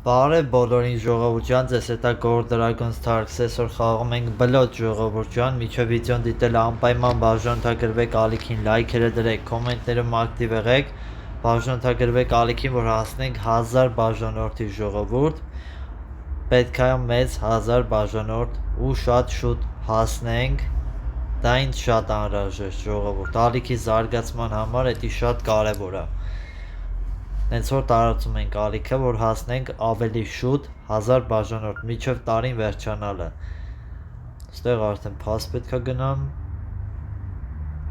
Բարև բոլորին ժողովուրդ ջան, ձեզ հետ է Gold Dragons Tarks, այսօր խաղում ենք բլոտ ժողովուրդ ջան, միջև վիդեոն դիտել անպայման բաժանորդագրվեք ալիքին, լայքերը դրեք, կոմենտներում ակտիվ եղեք, բաժանորդագրվեք ալիքին, որ հասնենք 1000 բաժանորդի ժողովուրդ, պետք է մեծ 1000 բաժանորդ ու շատ շուտ հասնենք, դա ինձ շատ անհրաժեշտ ժողովուրդ, ալիքի զարգացման համար դա շատ կարևոր է։ Հենց որ տարածում ենք ալիքը, որ հասնենք ավելի շուտ 1000 բաժանորդ միջև տարին վերջանալը։ Ստեղ արդեն փաս պետք է գնամ,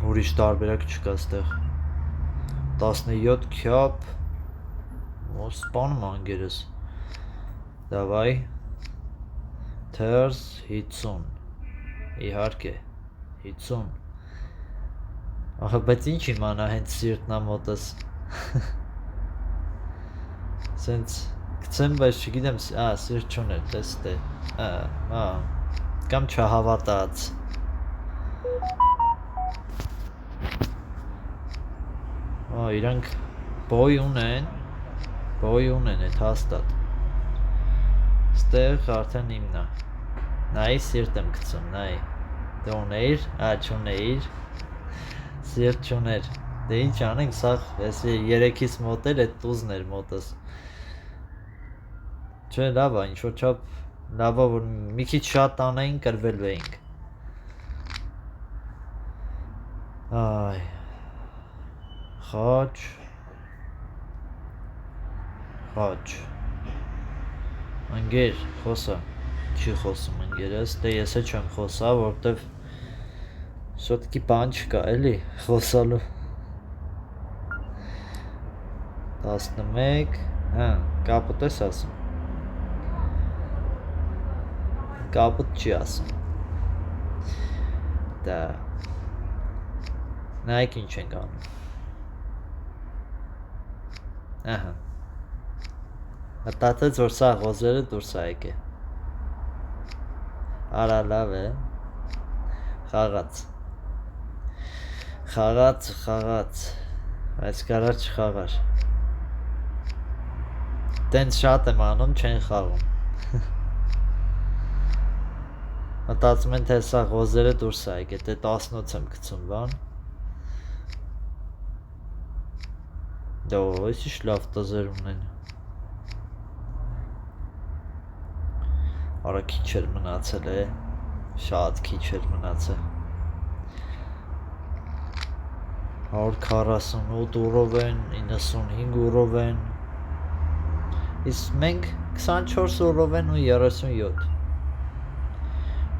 ուրիշ տարբերակ չկա ստեղ։ 17 քյապ, սպանում անգերս։ Դավայ, թերս 50, իհարկե, 50։ Ահա, բայց ինչ իմանա հենց սիրտնա մոտս։ Սենց գցեմ, բայց չգիտեմ, սիրտ չուներ, տեստ է, կամ չհավատաց։ Իրանք բոյ ունեն էդ հաստատ։ Ստեղ արդեն իմնա, նայի սիրտ եմ գցում, նայի, դե ունեիր, չունեիր, սիրտ չուներ, դե ինչ անենք, սաղ, ես 3-ից մոտ էր, էդ տուզն էր մոտս։ Չէ, լավ է, ինչ-որ չապ լավ է, որ մի քիչ շատ տանային, կրվելու էինք։ Այ, խաչ, ընգեր, խոսա, չի խոսում ընգերս, դե ես է չեմ խոսա, որտև շոտկի բան չկա, էլի, խոսալու։ 11, կապուտ ես ասում։ Կապուտ չի ասում։ Դա նայք ինչ ենք անում։ Ահա, մտածեց, որ սա ղոզերը դուրս է եկե։ Արա լավ է, խաղաց, այս կարար չխաղար։ Տենց շատ եմ անում, չեն խաղում։ Մտածում են, թե սա ղոզերը դուրս է եկե, դե 18 եմ գցում, բան։ Դո, այս ինչ լավ տզեր ունեն։ Արա քիչ էր մնացել է, շատ քիչ էր մնացել։ 148 ուրով են, 95 ուրով են, իսկ մենք 24 ուրով են ու 37։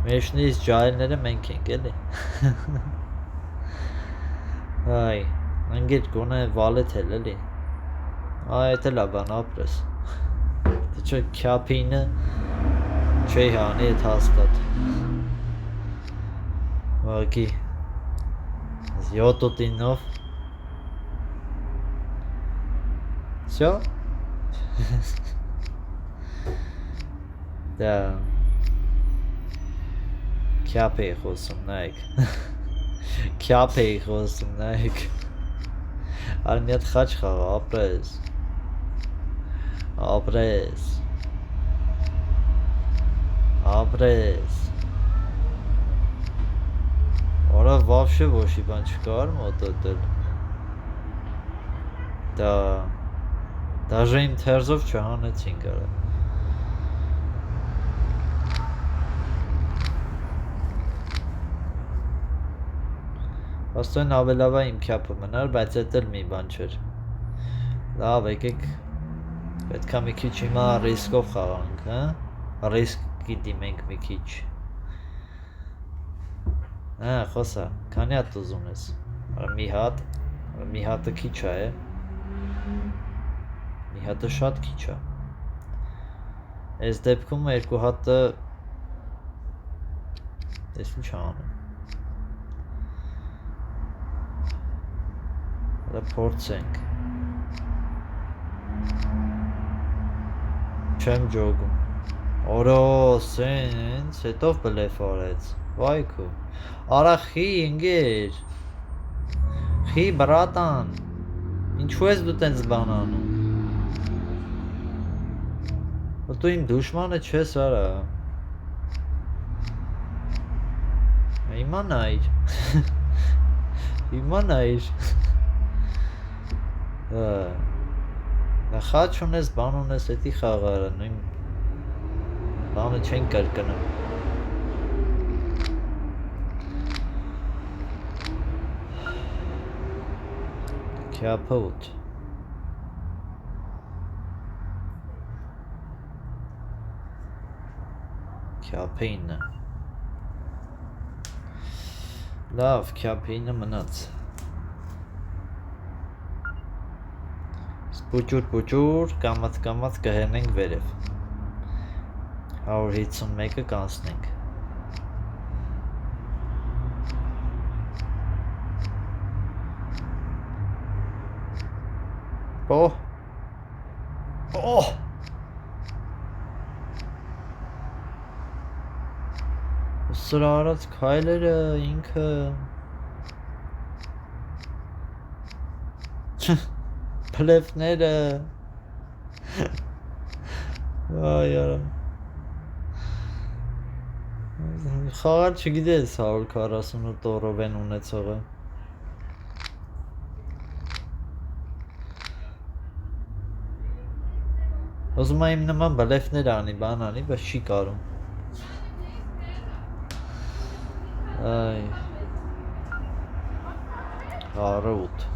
Մեջնից ջայլները մենք ենք էլի։ Այ, ընգետ գոնե վալետ էլ էլի։ Այդ էլ աբան ապրես։ Դե չէ քյապինը չի հանի էդ հաստատ։ Վագի 7-9-ով։ Всё? Да. Քյապ էի խոսում, նայք, արի մի հատ խաչ խաղա, ապրես, որա վավշե ոչի բան չկար մոտոտել, դա, դաժե իմ թերզով չհանեցին կարա, Աստոյն ավելավա իմ քյապը մնար, բայց էդ էլ մի բան չէր։ Լավ, եկեք, պետք է մի քիչ հիմա ռիսկով խաղանք, ռիսկի դիմենք մի քիչ։ Խոսա, քանի հատ ուզում ես, մի հատը քիչ է, մի հատը շատ քիչ է։ Այս դեպքում երկու հատը, ես ինչ անում։ Դա փորձենք։ Չեմ ջոգում։ Օրո, սենց, հետով բլեֆ արեց։ Վայքու։ Արա խի, ընգեր։ Խի, բրատան։ Ինչու ես դու տենց բան անում։ Դու իմ դուշմանը չես արա։ Իմանայր։ Իմանայր։ Խաչ ունես, բան ունես, էդի խաղարը, նույն բանը չեն կրկնում։ Քյափոտ։ Քյափինը։ Լավ, քյափինը մնաց։ Պուճուր, կամած կհենենք վերև։ 151-ը կանցնենք։ Սրա արած քայլերը ինքը Փլեփները Այ արա Խաղալ չգիտես 148 օրովեն ունեցողը Ուզում եմ նման բլեֆներ անի, բան անի, բայց չի կարում Այ Առուտ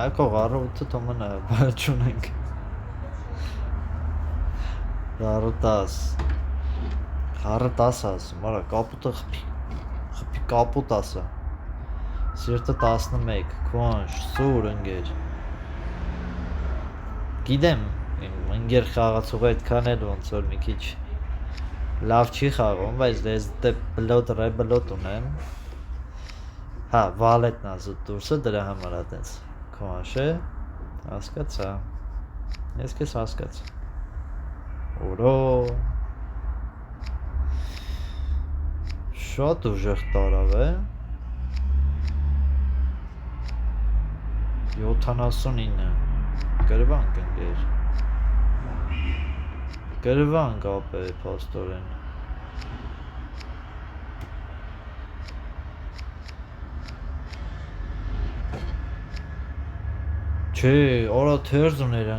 Ակո առուտը թոմնա բաչունենք Առուտաս ասում, արա կապուտը խպի կապուտ ասա Սիրտը 11, քոնշ, սուր ընգեր Գիտեմ, ընգեր խաղացողը այդքան էլ ոնց որ մի քիչ լավ չի խաղում, բայց դες դե բլոտ ռեբլոտ ունեմ Հա, վալետնա զուտ դուրսը դրա համար է տենց Քոնշ է, հասկացա Ես կես հասկաց Օրո Շատ ուժեղ տարավ է 79 Գրվանք ընգեր Գրվանք ապե պաստորեն Չէ, արա թերզ ուներ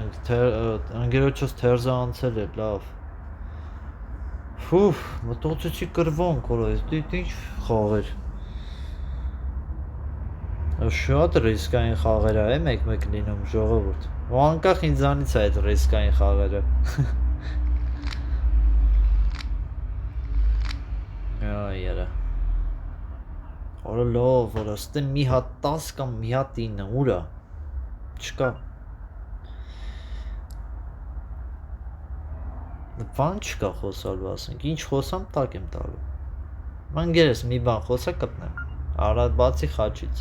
ընգերոջս թերզը անցել էր, լավ Ֆուֆ, մտոցեցի կրվանք, արա, ես դիտ ինչ խաղեր Շատ ռիսկային խաղեր է մեկ լինում ժողովուրդ ու անկախ ինձանից է այդ ռիսկային խաղերը Այ արա Արա լավ, արա, ստե մի հատ 10 կամ մի հատ 9, ուրա Չկա Բան չկա խոսալու ասենք, ինչ խոսամ տակ եմ տալու Մանգերես մի բան խոսա կտնեմ Արա բացի խաչից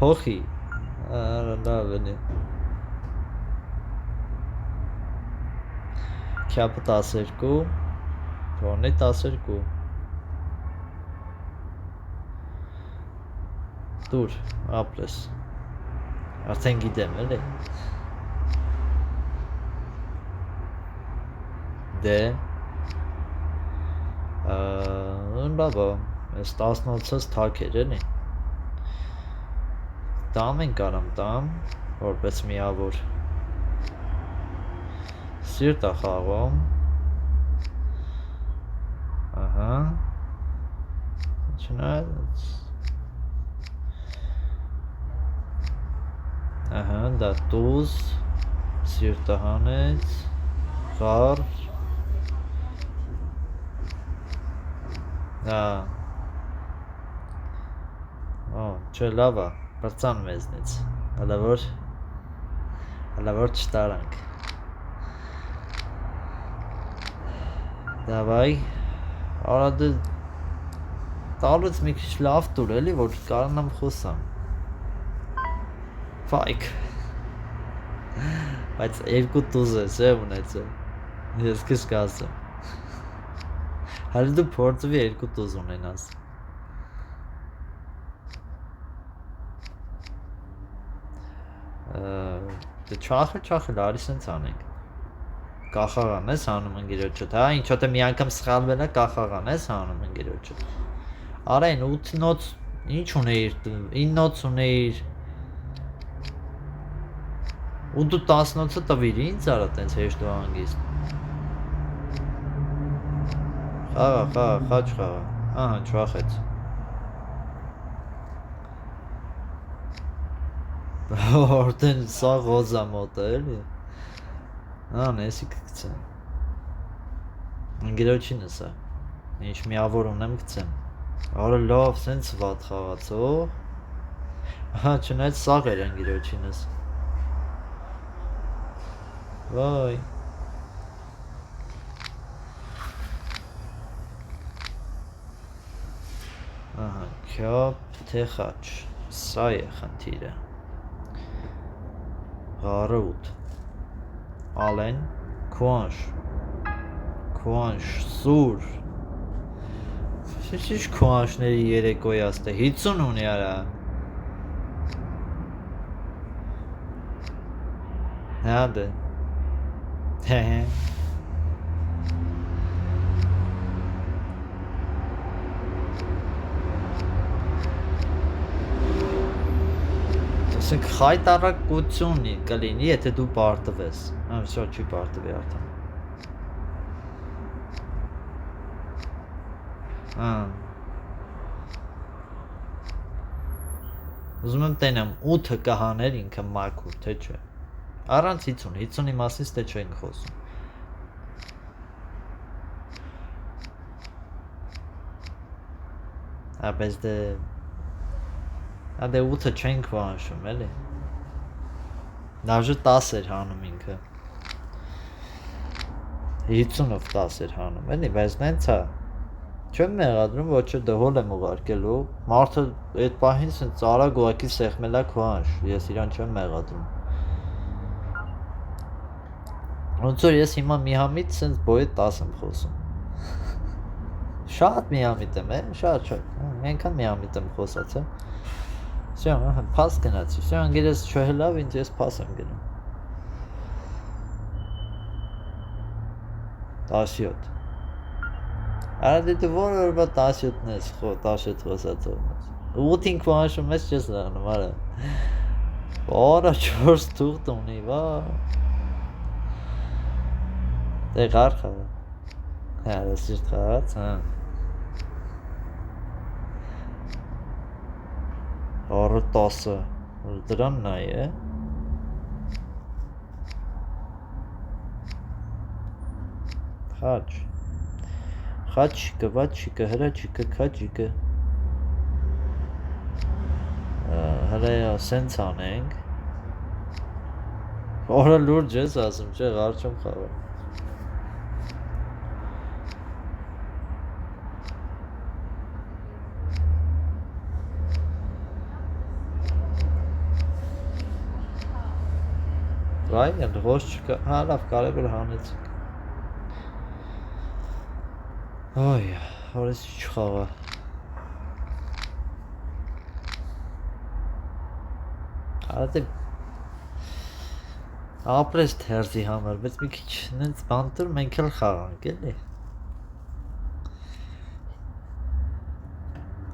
Փոխի Արա լավ էնի Քյապը 12 Ռոնի 12 Դուր, ապրես Արդեն գիտեմ էլի Դե Բաբա, ես 18-ից թակ էր էլի Տամ են կարամ տամ, որպես միավոր Սիրտ է խաղում Ահա Չնայած Ահա, դա տուզ Սիրտը հանեց Խար Չէ լավ է, բրծան մեզնից Հալա որ չտարանք Դավայ Արա դե Տալուց մի քիչ լավ տուր էլի, որ կարանամ խոսամ Ֆայք Բայց երկու տուզ ես է ունեցել Ես քեզ կասեմ Հալի դու փորձվի երկու տուզ ունենաս Դե չախել, արի սենց անենք։ Կախաղան ես հանում ընգերոջդ, հա, ինչ ոթե մի անգամ սխալվել է, կախաղան ես հանում ընգերոջդ։ Արեն 8 նոց, ինչ ունեիր, 9 նոց ունեիր, ու դու 10 նոցը տվիր, ինձ արա տենց հեշտ ու հանգիստ։ Խաչ խաղա, ահա, չվախեց։ Արդեն սա ղոզա մոտը էլի։ Եսի կգցեմ։ Ընգերոջինս է, ինչ միավոր ունեմ գցեմ։ Արը լավ, սենց վատ խաղացող։ Հա, չնայած սաղ էր ընգերոջինս։ Վայ։ Ահա, քյապ, թե խաչ, սա է խնդիրը։ Ղարը 8 Ալեն, քուանշ, սուր։ Ինչ քուանշների երեկոյ աստե, 50 ունի արա։ Հա դե։ Ասենք խայտարակություն կլինի, եթե դու պարտվես։ Всё, չի պարտվի արդեն։ Ուզում եմ տենեմ 8-ը կհաներ ինքը մաքուր, թե չէ։ Առանց 50-ի մասից թե չենք խոսում։ Բայց դե 8-ը չենք վանշում, էլի։ Նավժը 10 էր հանում ինքը։ 50-ով 10 էր հանում, էլի, բայց նենց է։ Չեմ մեղադրում, ոչ դհոլ եմ ուղարկելու, մարդը այդ պահին սենց արագ ուղակի սեղմելա քվանշ, ես իրան չեմ մեղադրում։ Ոնց որ ես հիմա միամիտ սենց բոյետ 10 եմ խոսում։ Շատ միամիտ եմ, շատ, ենքան միամիտ եմ խոսած, Всё, փաս գնացի, всё, անգերես չհլավ, ինձ ես փաս եմ գնում։ 17 Արա դե որ օրվա 17-ն ես, 17 խոսացողն ես։ 8-ին քվանշում ես չես լանում, արա։ Արա 4 թուղթ ունի, վա։ Դե ղար խաղա։ Արա սիրտ խաղաց, Առը 10-ը, դրան նայ է։ Խաչ չիկը, վաչ չիկը, հրա չիկը, քա չիկը։ Հրայա սենց անենք։ Որը լուրջ ես ասում, չէ, ղար չեմ խաղա։ Վայ, ղոս չկա, հա լավ, կարևոր հանեցիք։ Ոյ, որես ինչ խաղա։ Արա դե ապրես թերզի համար, բայց մի քիչ նենց բանտուր մենք էլ խաղանք, էլի։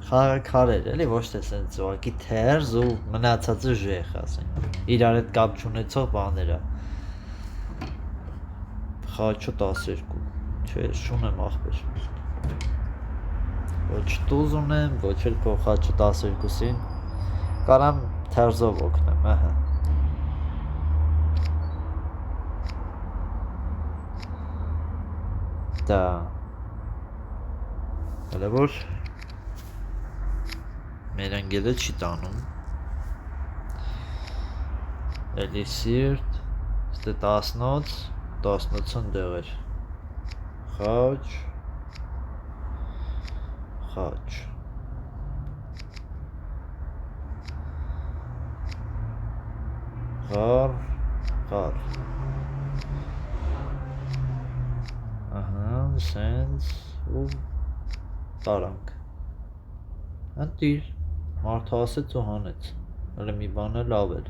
Խաղաքարեր, էլի, ոչ թե սենց ուղղակի թերզ ու մնացածը ժեխ, ասենք։ Իրար հետ կապ չունեցող բաները։ Խաչը 12, չէ, շունեմ ախպեր։ Ոչ տուզ ունեմ, ոչ էլ քո խաչը 12-ին, կարամ թերզով օգնեմ, ահա։ Դա հələ որ մեր ընգելը չի տանում էլի սիրտ ստե 10-նոց 10-նոցն դեղ էր խաչ ղար սենց ու տարանք անտիր մարդը ասեց ու հանեց հələ մի բանը լավ էր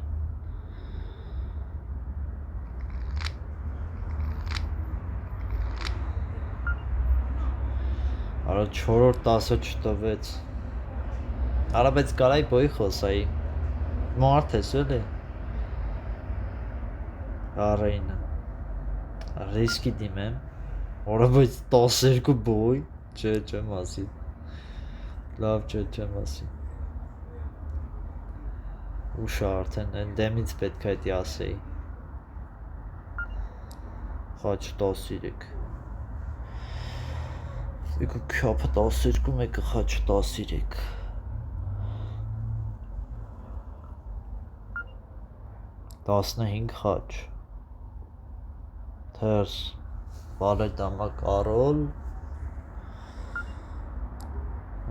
Արա 4-րդ 10-ը չտվեց։ Արա բայց կարայի բոյի խոսայի։ Մարդ ես էլի։ Արայինը։ Ռիսկի դիմեմ։ Արա բայց 12 բոյ։ Չէ, չեմ ասի։ Լավ չէ, չեմ ասի։ Ուշ արդեն այն դեմից պետք է դա ասեի։ Խաչ 13։ Եկա քյապը 12, մեկը խաչ 13։ Տասնհինգ խաչ։ Թերս Վալետամա Կարոլ։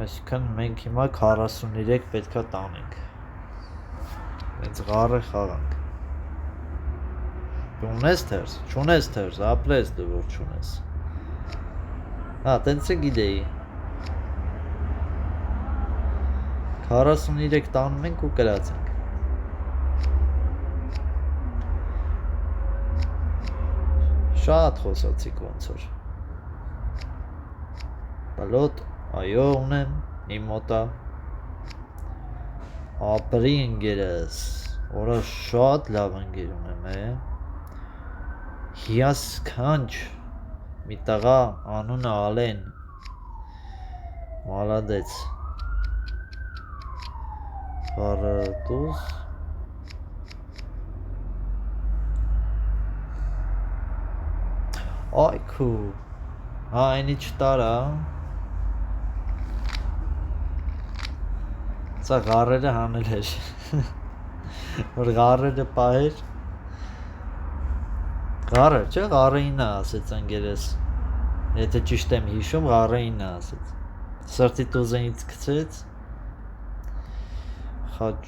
Այսինքն մենք հիմա 43 պետքա տանենք։ Հենց ղարը խաղանք։ Դու ունես թերս, չունես թերս, ապրես դու որ չունես։ Հա, տենց է գիտեի։ 43 տանում ենք ու կրացենք։ Շատ խոսացիք ոնց որ։ Բալոտ, այո ունեմ, իմ մոտա։ Ապրի ընգերս, որը շատ լավ ընգեր ունեմ Հիասքանչ մի տղա անունը Ալեն Մալադեց Խարատուզ Այքու հա այնի չտարա Սա ղարերը հանել էր որ ղարերը պահեր Ղարը, չէ, ղարեինը ասեց ընգերես Եթե ճիշտ եմ հիշում, ղարեինը ասեց Սրտի տուզենից կցեց Խաչ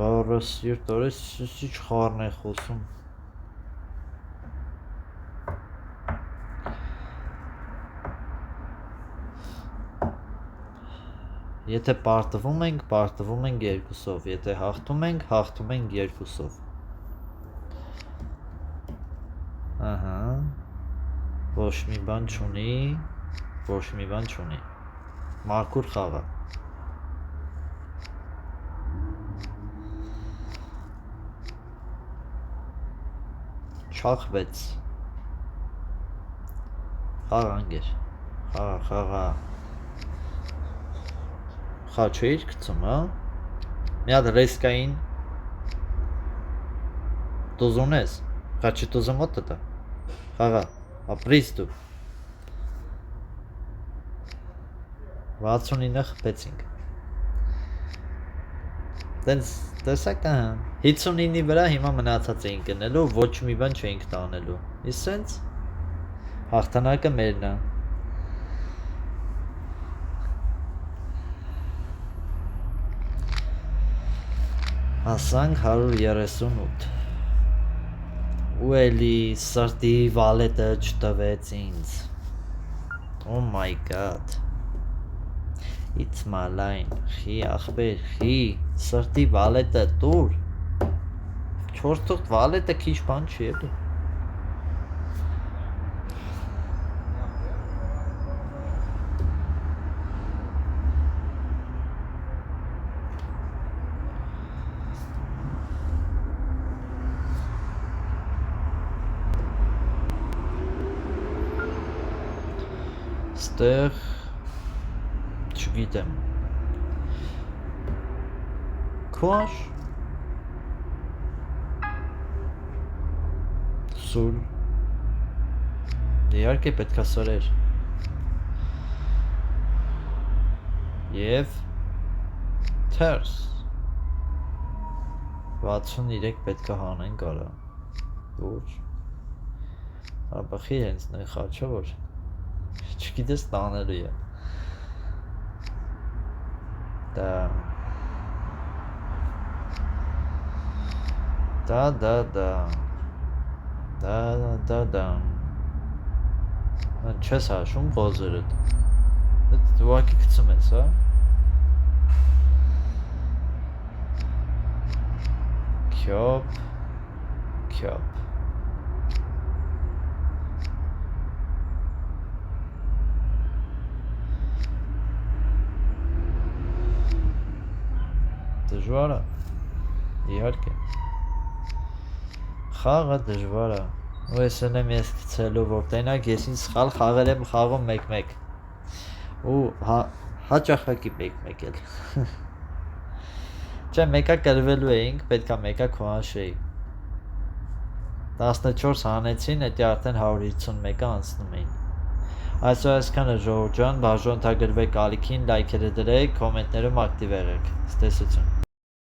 ղարը սիրտ օրես ինչ խարն է խոսում Եթե պարտվում ենք երկուսով, եթե հաղթում ենք երկուսով Ահա, ոչ մի բան չունի, մաքուր խաղա Չախվեց Խաղա անգեր, խաղա Խաչ էիր գցում, հա? Մի հատ ռեսկային Տուզ ունես, խաչի տուզը մոտը տա Խաղա, ապրիս դու 69 խպեցինք Տենց տեսակ ահա 59-ի վրա հիմա մնացած էինք գնելու, ոչ մի բան չէինք տանելու Իսկ սենց հաղթանակը մերն է Հասանք 138 Ու էլի սրտի վալետը չտվեց ինձ Oh my god It's my line Խի ախպեր, խի Սրտի վալետը տուր 4-րդ վալետը քիչ բան չի էլի Ստեղ չգիտեմ Քուաշ Սուր Իհարկե պետքա սրեր Եվ Թերս 63 պետքա հանենք արա Ուր Աբախի հենց նայ խաչը որ Չգիտես տանելու է Դա Չես հաշում գոզերըդ Դու ակի կծում ես, հա Քյոպ Դժվար է։ Իհարկե։ Խաղը դժվար է։ Ու այսօր եմ ես գցելու, որ տենակ ես ինձ սխալ խաղեր եմ խաղում 1-1 ու հաճախակի 1-1 էլ։ Չէ, մեկա կրվելու էինք, պետքա մեկա քոհաշեի։ 14 հանեցին, էդի արդեն 151-ը անցնում էին։ Այսօր այսքանը ժողովուրդ ջան, բաժանորդագրվեք ալիքին, լայքերը դրեք, կոմենտներում ակտիվ եղեք։ Ցտեսություն։